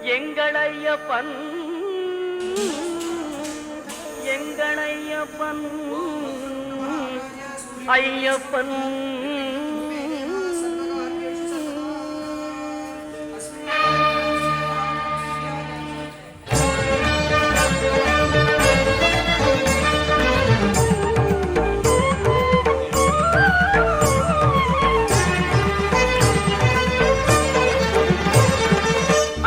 எங்களையப்பன் எங்களையப்பன் ஐயப்பன்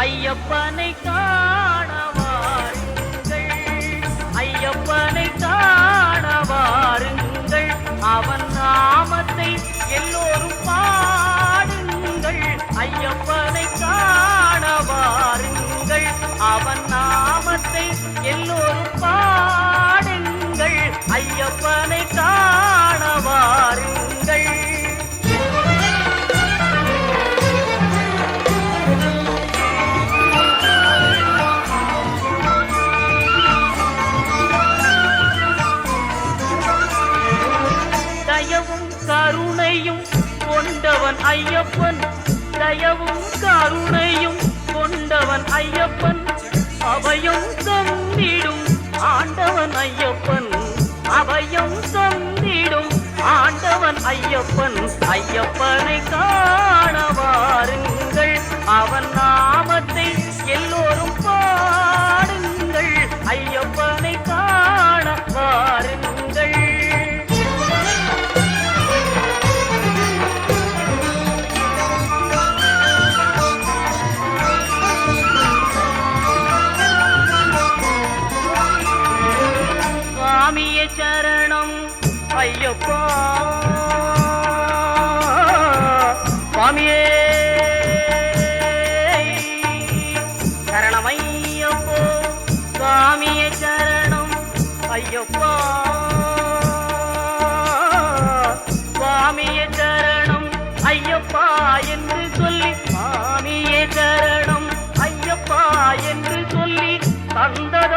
ஐயப்பனை காண வாருங்கள், ஐயப்பனை காண வாருங்கள், அவன் நாமத்தை எல்லோரும் பாடுங்கள். ஐயப்பனை காண வாருங்கள், அவன் நாமத்தை எல்லோரும் பாடுங்கள். ஐயப்பனை காண வாருங்கள். தயவும் கருணையும் கொண்டவன் ஐயப்பன், தயவும் கருணையும் கொண்டவன் ஐயப்பன், அபயம் தந்திடும் ஆண்டவன் ஐயப்பன், அபயம் தந்திடும் ஆண்டவன் ஐயப்பன். ஐயப்பனை காண வாருங்கள், அவன் நாமத்தை எல்லோரும் பாடுங்கள். ஐயப்பனை காண வாருங்கள். சுவாமியே சரணம் ஐயப்பா, சுவாமியே சரணம் ஐயப்போ, சுவாமியே சரணம் ஐயப்பா, சுவாமியே சரணம் ஐயப்பா என்று சொல்லி, சுவாமியே சரணம் ஐயப்பா என்று சொல்லி தந்தத